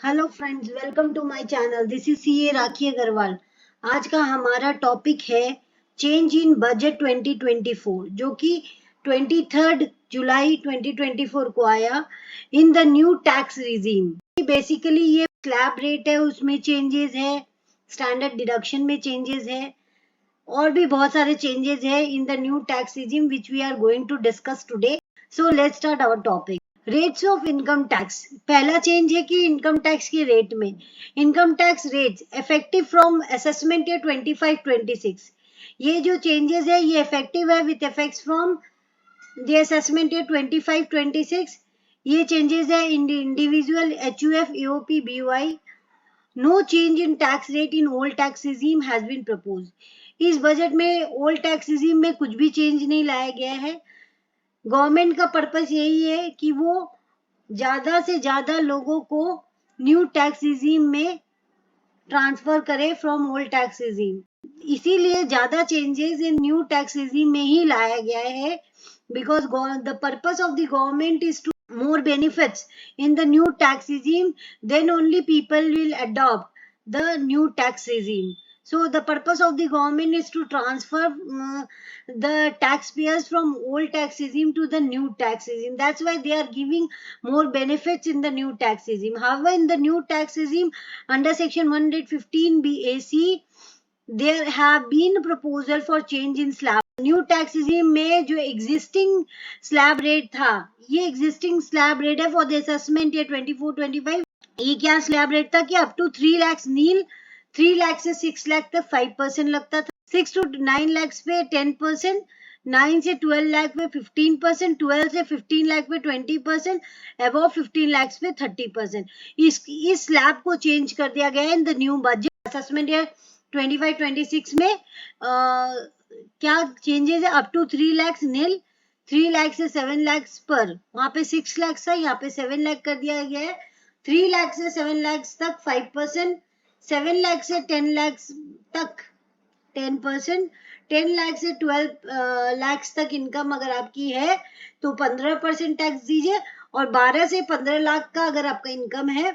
Hello friends, welcome to my channel. This is CA Rakhi Agarwal. आज का हमारा टॉपिक है चेंज इन बजट 2024, जो कि 23 जुलाई 2024 को आया इन the new tax regime. Basically ये स्लैब रेट है, उसमें चेंजेस है, स्टैंडर्ड डिडक्शन में चेंजेस है, और भी बहुत सारे चेंजेस है in the new tax regime which we are going to discuss today. So let's start our topic. Rates of income tax. पहला चेंज है कि इनकम टैक्स के रेट में income tax rates effective from assessment year 25-26। ये जो changes है ये effective है with effects from the assessment year 25-26। ये चेंजेस है in individual HUF, AOP, BOI। No change in tax rate in old tax regime has been propose. इस budget में old tax regime में कुछ भी चेंज नहीं लाया गया है। गवर्नमेंट का पर्पस यही है कि वो ज्यादा से ज्यादा लोगों को न्यू टैक्स रिजीम में ट्रांसफर करे फ्रॉम ओल्ड टैक्स रिजीम। इसीलिए ज्यादा changes in new tax regime में ही लाया गया है, because the purpose of the government is to more benefits in the new tax regime, then only people will adopt the new tax regime. So the purpose of the government is to transfer the taxpayers from old tax regime to the new tax regime. That's why they are giving more benefits in the new tax regime. However, in the new tax regime under section 115 BAC, there have been proposal for change in slab. New tax regime में जो existing slab rate था, ये existing slab rate है for the assessment year 24-25। ये क्या slab rate था कि up to 3 lakh नील, 3 लाख से 6 लाख तक 5% लगता था, 6 to 9 लाख पे 10%, 9 से 12 लाख पे 15%, 12 से 15 लाख पे 20%, अबव 15 लाख पे 30%। इस स्लैब को चेंज कर दिया गया है in the new budget assessment year 25-26 में। क्या चेंजेस है? अप टू 3 लाख नील, 3 लाख से 7 लाख पर, वहां पे 6 लाख था, यहाँ पे 7 लाख कर दिया गया है। 3 लाख से 7 लाख तक 5%, 7 लाख से 10 लाख तक 10%, 10 लाख से 12 लाख तक इनकम अगर आपकी है तो 15% टैक्स दीजिए, और 12 से 15 लाख का अगर आपका इनकम है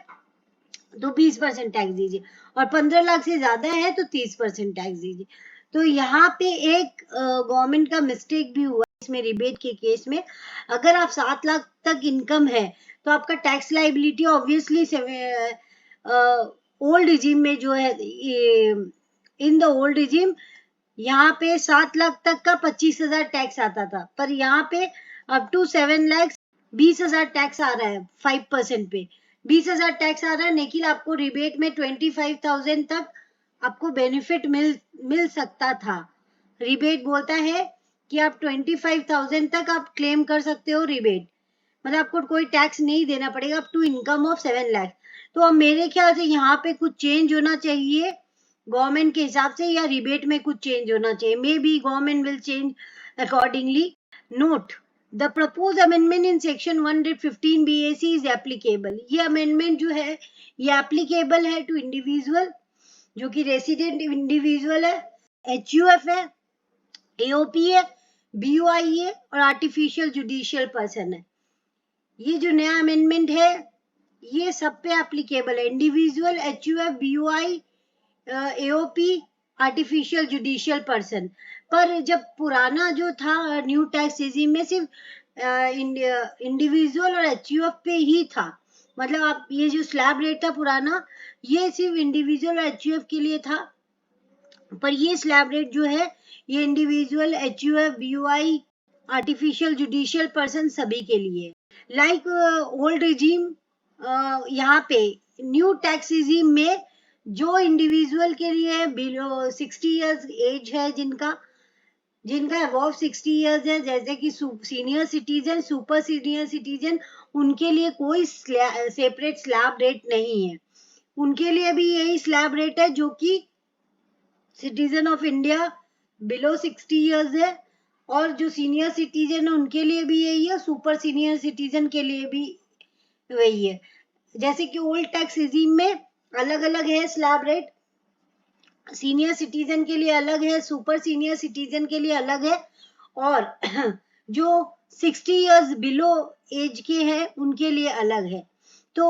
तो 20% टैक्स दीजिए, और 15 लाख से ज्यादा है तो 30% टैक्स दीजिए। तो यहाँ पे एक गवर्नमेंट का मिस्टेक भी हुआ इसमें रिबेट के केस में। अगर आप 7 लाख तक इनकम है तो आपका tax liability obviously old regime में जो है, इन द ओल्ड रिजीम यहाँ पे 7 लाख तक का 25,000 टैक्स आता था, पर यहाँ पे अप टू 7 लाख 20,000 टैक्स आ रहा है 5% पे। 20,000 टैक्स आ रहा है, लेकिन आपको रिबेट में 25,000 तक आपको बेनिफिट मिल सकता था। रिबेट बोलता है कि आप 25,000 तक आप क्लेम कर सकते हो रिबेट, मतलब आपको कोई टैक्स नहीं देना पड़ेगा up to income of 7 lakh. तो अब मेरे ख्याल से यहाँ पे कुछ चेंज होना चाहिए गवर्नमेंट के हिसाब से, या रिबेट में कुछ चेंज होना चाहिए। May be government will change accordingly. Note the propose amendment in section 115 BAC is applicable. ये अमेंडमेंट जो है ये एप्लीकेबल है टू इंडिविजुअल जो कि रेसिडेंट इंडिविजुअल है, HUF है, AOP है, BOI है, और आर्टिफिशियल जुडिशियल पर्सन है। ये जो नया अमेंडमेंट है ये सब पे एप्लीकेबल है, individual, HUF, BOI, AOP, artificial judicial person. पर जब पुराना जो था न्यू टैक्स रिजीम में सिर्फ इंडिविजुअल और HUF पे ही था, मतलब आप ये जो स्लैब रेट था पुराना ये सिर्फ इंडिविजुअल और HUF के लिए था, पर ये स्लैब रेट जो है ये individual, HUF, BOI, artificial judicial person सभी के लिए। लाइक ओल्ड रिजीम, यहाँ पे न्यू टैक्स रिजीम में जो इंडिविजुअल के लिए बिलो 60 इयर्स एज है, जिनका अबव 60 इयर्स है, जैसे कि senior citizen, super senior citizen, उनके लिए कोई सेपरेट स्लैब रेट नहीं है। उनके लिए भी यही स्लैब रेट है जो कि citizen of India below 60 years है, और जो सीनियर सिटीजन है उनके लिए भी यही है, सुपर सीनियर सिटीजन के लिए भी वही है। जैसे कि ओल्ड टैक्स रिजीम में अलग अलग है स्लैब रेट, सीनियर सिटीजन के लिए अलग है, सुपर सीनियर सिटीजन के लिए अलग है, और जो 60 इयर्स बिलो एज के हैं उनके लिए अलग है। तो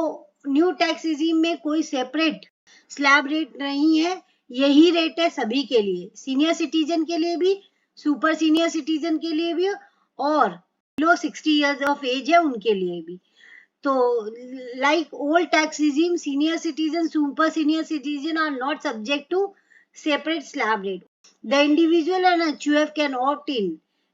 न्यू टैक्स रिजीम में कोई सेपरेट स्लैब रेट नहीं है, यही रेट है सभी के लिए, सीनियर सिटीजन के लिए भी, सुपर सीनियर सिटीजन के लिए भी, और बिलो 60 इयर्स ऑफ एज है उनके लिए भी। तो like old tax regime, senior citizen, super senior citizen are not subject to separate slab rate. The individual and HUF can opt in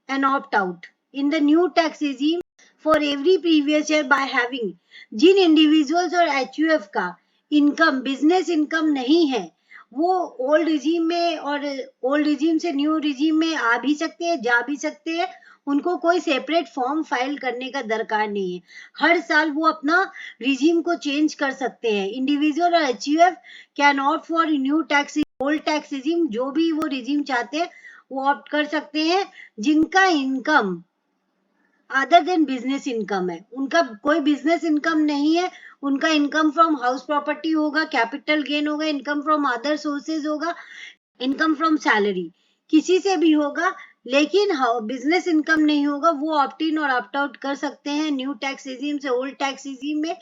and opt out in the new tax regime for every previous year by having, जिन individuals और HUF का income business income नहीं है वो old regime में और old regime से new regime में आ भी सकते हैं, जा भी सकते हैं, उनको कोई सेपरेट फॉर्म फाइल करने का दरकार नहीं है। हर साल वो अपना रिजीम को चेंज कर सकते हैं। इंडिविजुअल और HUF can opt for new tax old tax regime, जो भी वो रिजीम चाहते हैं वो ऑप्ट कर सकते हैं, जिनका income other than business income है। उनका कोई बिजनेस इनकम नहीं है, उनका इनकम फ्रॉम हाउस प्रॉपर्टी होगा, कैपिटल गेन होगा, इनकम फ्रॉम अदर सोर्सेज होगा, इनकम फ्रॉम सैलरी, किसी से भी होगा, लेकिन बिजनेस इनकम नहीं होगा। वो ऑप्ट इन और ऑप्ट आउट कर सकते हैं न्यू टैक्स रिजीम से ओल्ड टैक्स रिजीम में,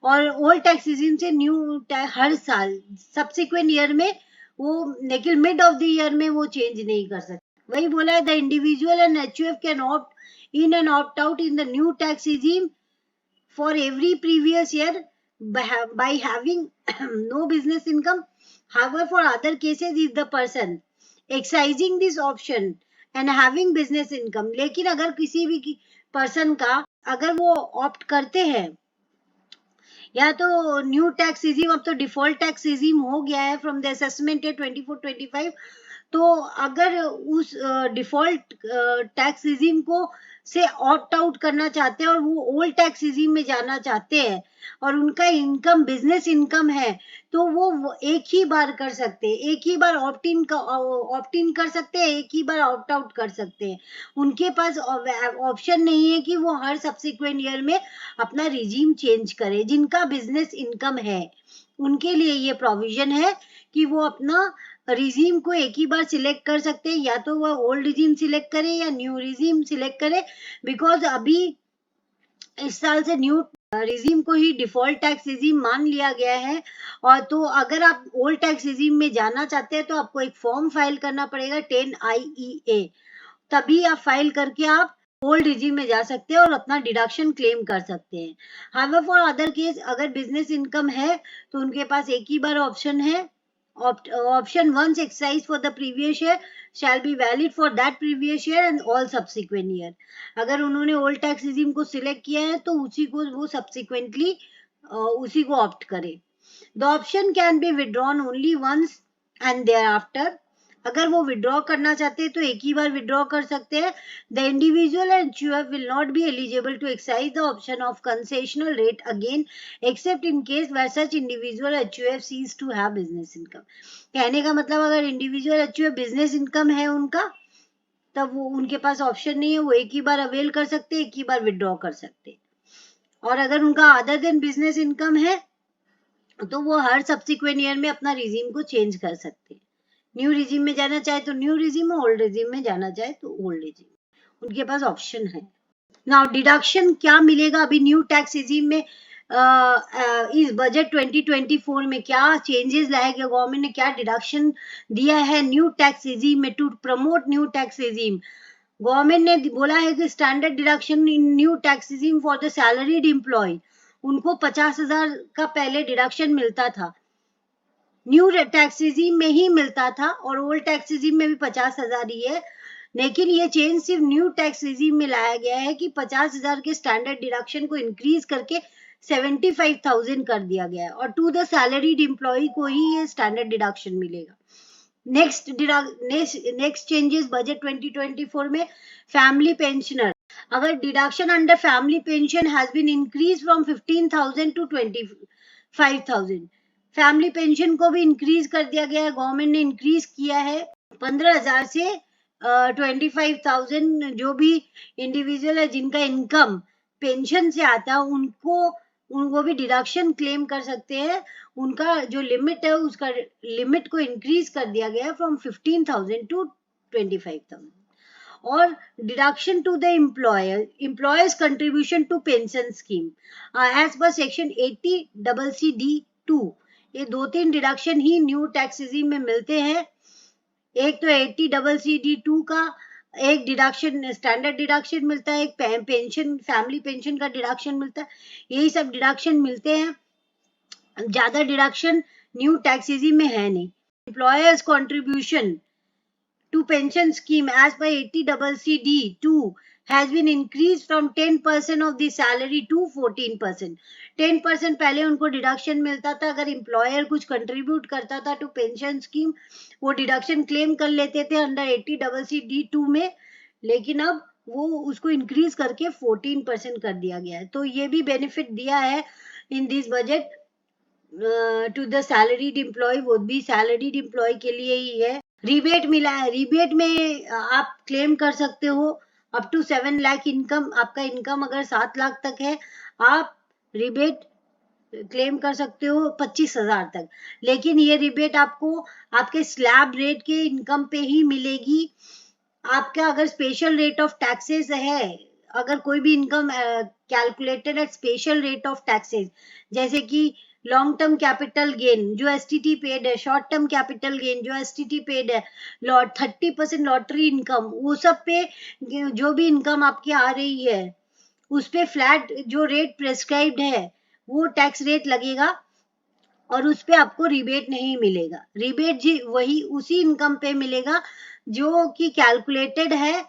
और ओल्ड टैक्स रिजीम से न्यू हर साल सब्सिक्वेंट ईयर में वो, लेकिन मिड ऑफ द ईयर में वो चेंज नहीं कर सकते। वही बोला है, the individual and HUF can opt in and opt out in the new tax regime for every previous year by having no business income. However, for other cases, if the person exercising this option and having business income, लेकिन अगर किसी भी person का अगर वो opt करते हैं या तो न्यू टैक्स रिजीम, अब तो डिफॉल्ट टैक्स रिजीम हो गया है फ्रॉम द असेसमेंट 24-25, तो अगर उस डिफॉल्ट टैक्स रिजीम को से ऑप्ट आउट करना चाहते हैं और वो ओल्ड टैक्स रिजीम में जाना चाहते हैं और उनका इनकम बिजनेस इनकम है, तो वो एक ही बार कर सकते हैं, एक ही बार ऑप्ट इन कर सकते हैं, एक ही बार ऑप्ट आउट कर सकते हैं। उनके पास ऑप्शन नहीं है कि वो हर सब्सिक्वेंट ईयर में अपना रिजीम चेंज करे। जिनका बिजनेस इनकम है उनके लिए ये प्रोविजन है कि वो अपना रिजीम को एक ही बार सिलेक्ट कर सकते हैं, या तो वह ओल्ड रिजीम सिलेक्ट करे या न्यू रिजीम सिलेक्ट करे, बिकॉज अभी इस साल से न्यू रिजीम को ही डिफॉल्ट टैक्स रिजीम मान लिया गया है। और तो अगर आप ओल्ड टैक्स रिजीम में जाना चाहते हैं तो आपको एक फॉर्म फाइल करना पड़ेगा 10IEA, तभी आप फाइल करके आप ओल्ड रिजीम में जा सकते हैं और अपना डिडक्शन क्लेम कर सकते हैं। हाउएवर फॉर अदर केस, अगर बिजनेस इनकम है तो उनके पास एक ही बार ऑप्शन है, option once exercised for the previous year shall be valid for that previous year and all subsequent year. अगर उन्होंने ओल्ड टैक्स रिजीम को सिलेक्ट किया है तो उसी को वो सब्सिक्वेंटली उसी को ऑप्ट करे। The option can be withdrawn only once and thereafter. अगर वो विड्रॉ करना चाहते हैं तो एक ही बार विड्रॉ कर सकते हैं। The individual and HUF will not be eligible to exercise the option of concessional rate again except in case where such individual HUF cease to have business income. कहने का मतलब अगर इंडिविजुअल HUF बिजनेस इनकम है उनका, तब वो उनके पास option नहीं है, वो एक ही बार अवेल कर सकते, एक ही बार विड्रॉ कर सकते। और अगर उनका अदर देन बिजनेस इनकम है तो वो हर सब्सिक्वेंट ईयर में अपना रिजीम को चेंज कर सकते हैं। न्यू रिजीम में जाना चाहे तो न्यू रिजीम, ओल्ड रिजीम में जाना चाहे तो ओल्ड रिजीम, उनके पास ऑप्शन है। नाउ डिडक्शन क्या मिलेगा अभी न्यू टैक्स रिजीम में, इस बजट 2024 में क्या चेंजेस लाए गए, गवर्नमेंट ने क्या डिडक्शन दिया है न्यू टैक्स रिजीम में to promote new tax regime. Government ने बोला है कि standard deduction in new tax regime for the salaried employee, उनको 50,000 का पहले डिडक्शन मिलता था, न्यू टैक्स रिजीम में ही मिलता था, और ओल्ड टैक्स रिजीम में भी 50,000 ही है। लेकिन ये चेंज सिर्फ न्यू टैक्स रिजीम में लाया गया है कि 50,000 के स्टैंडर्ड डिडक्शन को इंक्रीज करके 75,000 कर दिया गया है, और टू द सैलरीड एम्प्लॉय को ही ये स्टैंडर्ड डिडक्शन मिलेगा। नेक्स्ट चेंजेस बजट 2024 में, फैमिली पेंशनर, अगर deduction under family pension has been increase from 15,000 to 25,000, family pension को भी इंक्रीज कर दिया गया है, गवर्नमेंट ने इंक्रीज किया है 15,000 से 25,000। जो भी इंडिविजुअल है जिनका इनकम पेंशन से आता है उनको भी डिडक्शन क्लेम कर सकते हैं। उनका जो लिमिट है उसका लिमिट को इंक्रीज कर दिया गया है फ्रॉम 15,000 टू 25,000। और deduction to the employers contribution to pension scheme as per section 80CC(d)(2). ये 2-3 डिडक्शन ही न्यू टैक्स रिजीम में मिलते हैं। एक तो 80CC(d)(2) का एक डिडक्शन स्टैंडर्ड डिडक्शन मिलता है, एक पेंशन फैमिली पेंशन का डिडक्शन मिलता है। यही सब डिडक्शन मिलते हैं, ज्यादा डिडक्शन न्यू टैक्स रिजीम में है नहीं। Employers contribution to pension scheme as per 80CC(d)(2) has been increased from 10% of the salary to 14%. 10% पहले उनको डिडक्शन मिलता था, अगर एम्प्लॉयर कुछ कंट्रीब्यूट करता था टू पेंशन स्कीम वो डिडक्शन क्लेम कर लेते थे अंडर 80CC(d)(2) में, लेकिन अब वो उसको इंक्रीज करके 14% कर दिया गया है। तो ये भी बेनिफिट दिया है in this budget to the salaried employee, वो भी सैलरीड एम्प्लॉय के लिए ही है। रिबेट मिला है, रिबेट में आप क्लेम कर सकते हो अप टू 7 लाख इनकम। आपका इनकम अगर 7 लाख तक है आप रिबेट क्लेम कर सकते हो 25,000 तक, लेकिन ये रिबेट आपको आपके स्लैब रेट के इनकम पे ही मिलेगी। आपका अगर स्पेशल रेट ऑफ टैक्सेस है, अगर कोई भी income calculated at special rate of taxes, जैसे कि लॉन्ग टर्म कैपिटल गेन जो एसटीटी पेड है, शॉर्ट टर्म कैपिटल गेन जो एसटीटी पेड है, 30% लॉटरी इनकम, वो सब पे जो भी इनकम आपकी आ रही है उस पे फ्लैट जो रेट प्रेस्क्राइब्ड है वो टैक्स रेट लगेगा और उस पे आपको रिबेट नहीं मिलेगा। रिबेट जी वही उसी इनकम पे मिलेगा जो कि कैलकुलेटेड है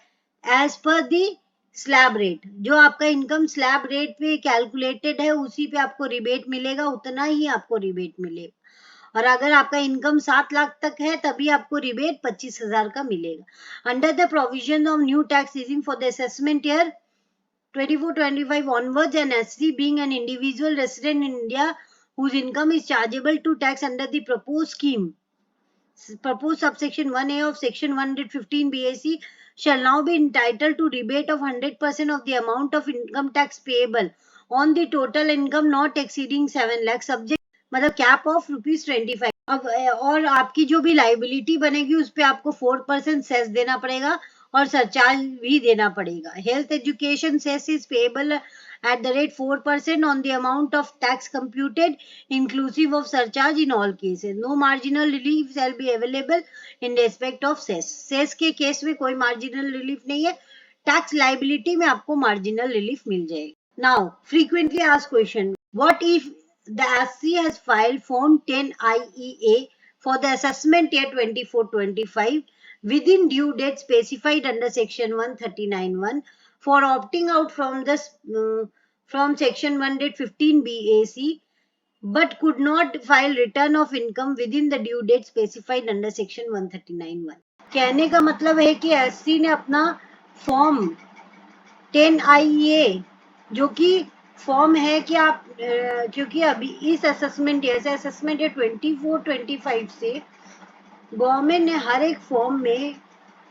एज पर दी स्लैब रेट। जो आपका इनकम स्लैब रेट पे कैलकुलेटेड है उसी पे आपको रिबेट मिलेगा, उतना ही आपको रिबेट मिलेगा। और अगर आपका इनकम 7 लाख तक है तभी आपको रिबेट 25,000 का मिलेगा। Under the provision of new tax regime for the assessment year 24-25 onwards, an SC being an individual resident in India whose income is chargeable to tax under the proposed scheme, proposed subsection 1A of section 115 BAC shall now be entitled to rebate of 100% of the amount of income tax payable on the total income not exceeding 7 lakh subject मतलब cap of ₹25। अब और आपकी जो भी liability बनेगी उस पे आपको 4% सेस देना पड़ेगा और सरचार्ज भी देना पड़ेगा। Health education cess is payable at the rate 4% on the amount of tax computed inclusive of surcharge in all cases. No marginal relief shall be available in respect of cess. Cess के case में कोई marginal relief नहीं है, tax liability में आपको marginal relief मिल जाएगी। Now, frequently asked question: what if the SC has filed Form 10 IEA for the assessment year 24-25 within due date specified under Section 139(1) for opting out from this from Section 115 BAC, but could not file return of income within the due date specified under Section 139(1). कहने का मतलब है कि SC ने अपना form 10 IEA जो कि form है कि आप क्योंकि अभी इस असेसमेंट ईयर 24-25 से गवर्नमेंट ने हर एक फॉर्म में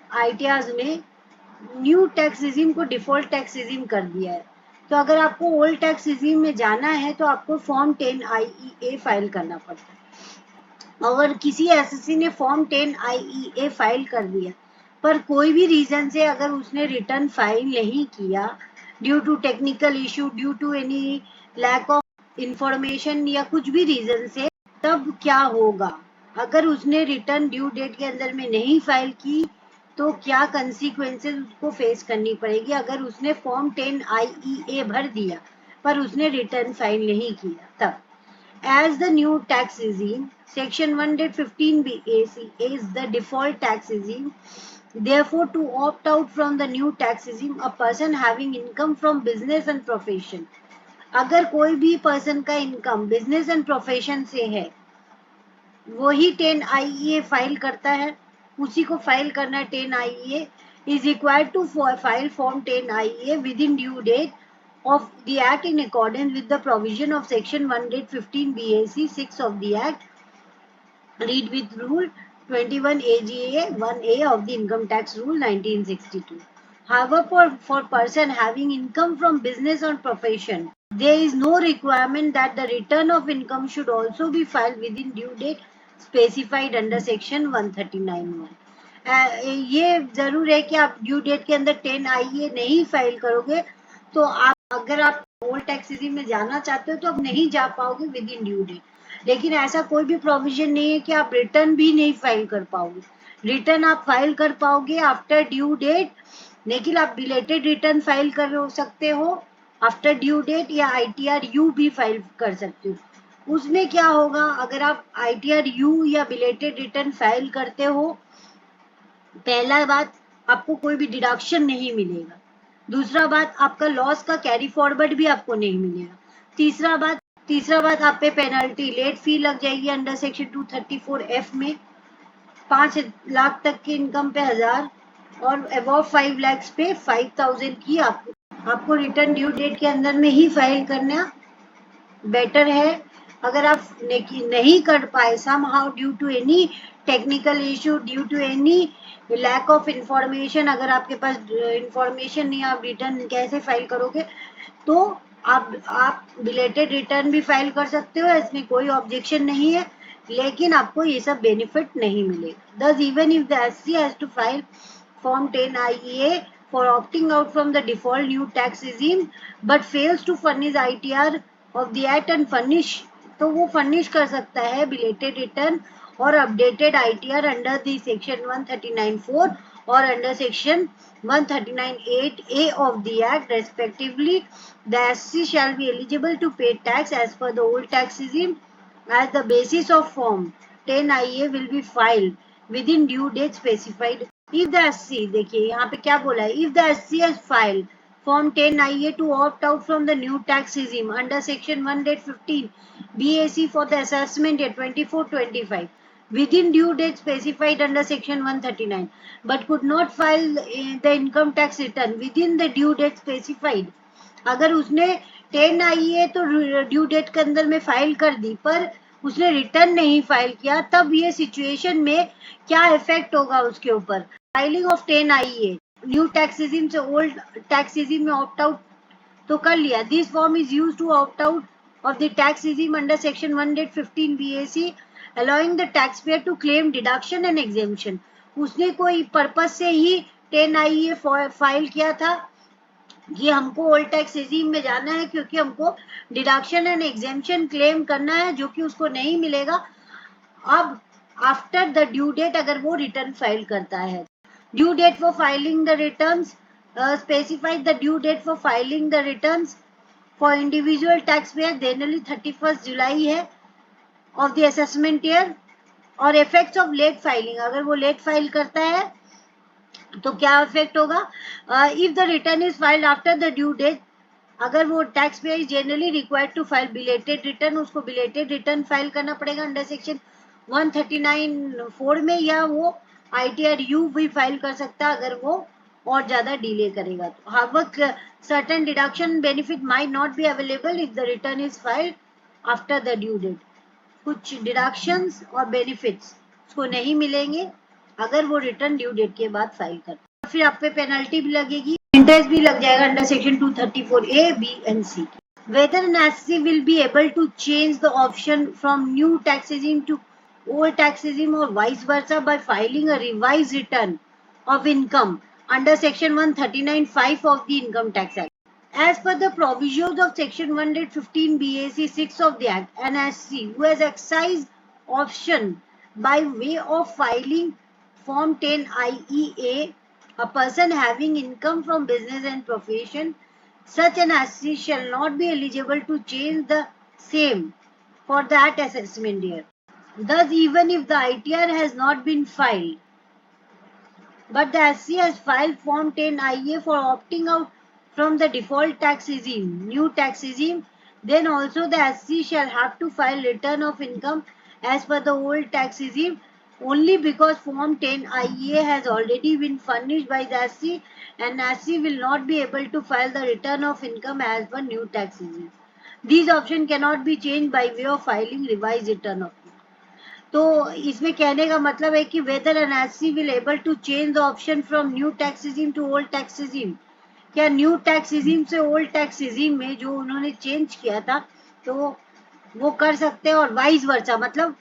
आईटीआर में न्यू टैक्स रिजीम को डिफॉल्ट टैक्स रिजीम कर दिया है। तो अगर आपको ओल्ड टैक्स रिजीम में जाना है तो आपको फॉर्म 10 IEA फाइल करना पड़ता है। अगर किसी एसएससी ने फॉर्म 10 IEA फाइल कर दिया पर कोई भी रीजन से अगर उसने रिटर्न फाइल नहीं किया due to technical issue, due to any lack of information या कुछ भी रीजन से, तब क्या होगा? अगर उसने रिटर्न ड्यू डेट के अंदर में नहीं फाइल की तो क्या कंसीक्वेंसेस उसको फेस करनी पड़ेगी अगर उसने फॉर्म 10 IEA भर दिया पर उसने रिटर्न फाइल नहीं किया तब। As the new tax regime, Section 115 BAC is the default tax regime. Therefore, to opt out from the new tax regime, a person having income from business and profession, अगर कोई भी person का income business and profession से है वही 10 IEA file करता है, उसी को फाइल करना है 10 IEA is required to file form 10 IEA within due date of the act in accordance with the provision of section 115 BAC 6 of the act, read with rule 21 AGA 1A of the income tax rule 1962. However, for person having income from business or profession, there is no requirement that the return of income should also be filed within due date specified under section 139(1). ये जरूर है कि आप due date के अंदर 10 आईए नहीं file करोगे तो अगर आप ओल्ड टैक्स रिजीम में जाना चाहते हो तो आप नहीं जा पाओगे विद इन ड्यू डेट। लेकिन ऐसा कोई भी प्रोविजन नहीं है कि आप रिटर्न भी नहीं फाइल कर पाओगे। रिटर्न आप फाइल कर पाओगे आफ्टर ड्यू डेट, लेकिन आप बिलेटेड रिटर्न फाइल कर सकते हो आफ्टर ड्यू डेट, या आईटीआर यू भी फाइल कर सकते हो। उसमें क्या होगा, अगर आप आईटीआर यू या बिलेटेड रिटर्न फाइल करते हो, पहला बात आपको कोई भी डिडक्शन नहीं मिलेगा। दूसरा बात आपका लॉस का कैरी फॉरवर्ड भी आपको नहीं मिलेगा। तीसरा बात आप पे पेनल्टी लेट फी लग जाएगी अंडर सेक्शन 234F में। 5 लाख तक की इनकम पे 1000 और अबव 5 लाख पे 5000 की आपको रिटर्न ड्यू डेट के अंदर में ही फाइल करना बेटर है। अगर आप नहीं कर पाए somehow due to any technical issue, due to any lack of information, अगर आपके पास इंफॉर्मेशन नहीं, आप रिटर्न कैसे फाइल करोगे, तो आप बिलेटेड रिटर्न भी फाइल कर सकते हो, इसमें कोई ऑब्जेक्शन नहीं है, लेकिन आपको ये सब बेनिफिट नहीं मिलेगा। Thus even if the assessee has to file Form 10 IEA for opting out from the default new tax regime but fails to furnish ITR of the act and furnish, तो वो फर्निश कर सकता है belated return और updated ITR under the section 139(4) और under section 139(8)A of the act respectively. The SC shall be eligible to pay tax as per the old tax regime as the basis of Form 10 IEA will be filed within due date specified. If the SC, देखिए यहाँ पे क्या बोला है, if the SC has filed Form 10 IE to opt out from the new tax regime under Section 115 BAC for the assessment year 24-25 within due date specified under Section 139, but could not file the income tax return within the due date specified. अगर उसने 10 IE तो due date के अंदर में file कर दी पर उसने return नहीं फाइल किया, तब ये सिचुएशन में क्या इफेक्ट होगा उसके ऊपर। Filing of 10 IE new tax regime से ओल्ड टैक्स रिजीम में ऑप्ट आउट तो कर लिया। This form is used to opt out of the tax regime under section 115 BAC allowing the taxpayer to claim deduction and exemption. उसने कोई purpose से ही 10 IE file किया था कि हमको ओल्ड टैक्स रिजीम में जाना है क्योंकि हमको डिडक्शन एंड एग्जेम्पशन क्लेम करना है, जो कि उसको नहीं मिलेगा अब आफ्टर द ड्यू डेट अगर वो रिटर्न फाइल करता है। Due date for filing the returns specified the due date for filing the returns for individual tax payer generally 31 जुलाई है ऑफ द असेसमेंट ईयर। और इफेक्ट्स ऑफ लेट फाइलिंग, अगर वो late file करता है तो क्या इफेक्ट होगा। If the return is filed after the due date, अगर वो tax payer is generally required to file belated return, उसको बिलेटेड रिटर्न फाइल करना पड़ेगा अंडर सेक्शन 139(4) में, या वो ITR यू भी फाइल कर सकता है अगर वो और ज्यादा डिले करेगा तो। However certain deduction benefit might not be available if the return is filed after the due date. कुछ डिडक्शंस और बेनिफिट्स उसको नहीं मिलेंगे अगर वो रिटर्न ड्यू डेट के बाद फाइल करता। फिर आप पे पेनल्टी भी लगेगी, इंटरेस्ट भी लग जाएगा under section 234A, B and C. Whether an SC will be able to change the option from new tax regime to old tax regime or vice versa by filing a revised return of income under section 139(5) of the Income Tax Act. As per the provisions of section 115 BAC 6 of the Act, an SC who has exercised option by way of filing Form 10 IEA, a person having income from business and profession, such an SC shall not be eligible to change the same for that assessment year. Thus, even if the ITR has not been filed, but the SC has filed Form 10 IEA for opting out from the default tax regime, new tax regime, then also the SC shall have to file return of income as per the old tax regime only because Form 10 IEA has already been furnished by the SC and SC will not be able to file the return of income as per new tax regime. These options cannot be changed by way of filing revised return of income. तो इसमें कहने का मतलब है कि whether an assessee will able to change the option from new tax regime to old tax regime, क्या new tax regime से old tax regime में जो उन्होंने चेंज किया था तो वो कर सकते हैं, और वाइस वर्सा मतलब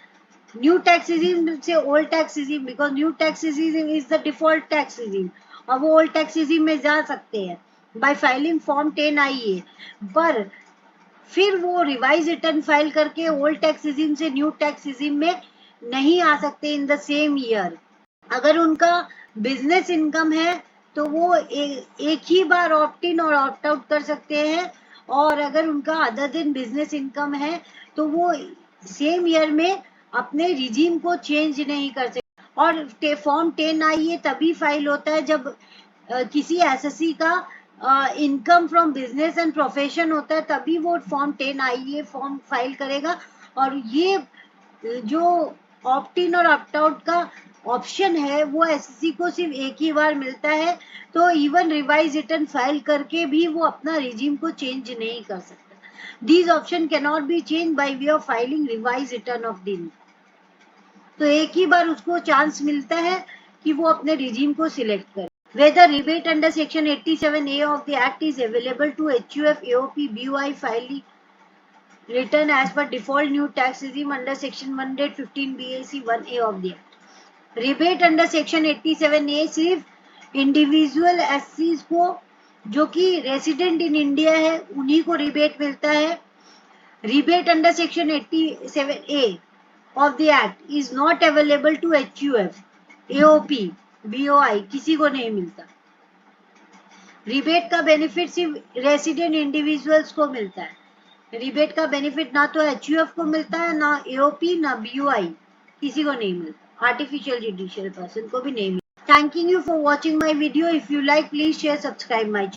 न्यू टैक्स रिजीम से old tax regime, because new tax regime is the default tax regime, और वो ओल्ड टैक्स रिजीम में जा सकते हैं बाय फाइलिंग फॉर्म 10IA। पर फिर वो रिवाइज रिटर्न फाइल करके ओल्ड टैक्स रिजीम से न्यू टैक्स रिजीम में नहीं आ सकते इन द सेम ईयर। अगर उनका बिजनेस इनकम है तो वो एक ही बार ऑप्ट इन और ऑप्ट आउट कर सकते हैं, और अगर उनका अदर दिन बिजनेस इनकम है तो वो सेम ईयर में अपने रिजीम को चेंज नहीं कर सकते। और फॉर्म 10IA तभी फाइल होता है जब किसी एसएससी का income from business and profession होता है, तभी वो फॉर्म 10IA फॉर्म फाइल करेगा। और ये जो ऑप्ट इन और ऑप्ट आउट का ऑप्शन है वो एसएससी को सिर्फ एक ही बार मिलता है, तो इवन रिवाइज रिटर्न फाइल करके भी वो अपना रिजीम को चेंज नहीं कर सकता। These option can not be change by way of filing revise return of दिन। तो एक ही बार उसको चांस मिलता है कि वो अपने रिजीम को सिलेक्ट करे। Whether rebate under Section 87A of the Act is available to HUF, AOP, BOI filing return as per default new tax regime under Section 115 BAC 1A of the Act. Rebate under Section 87A सिर्फ individual एससीज को जो कि resident in India है उन्हीं को rebate मिलता है। Rebate under section 87A of the Act is not available to HUF, AOP, BOI, किसी को नहीं मिलता। रिबेट का बेनिफिट सिर्फ रेसिडेंट इंडिविजुअल्स को मिलता है। रिबेट का बेनिफिट ना तो एचयूएफ को मिलता है, ना एओपी, ना बीओआई, किसी को नहीं मिलता। आर्टिफिशियल जुडिशियल पर्सन को भी नहीं मिलता। Thanking you for watching my video. If you like please share subscribe my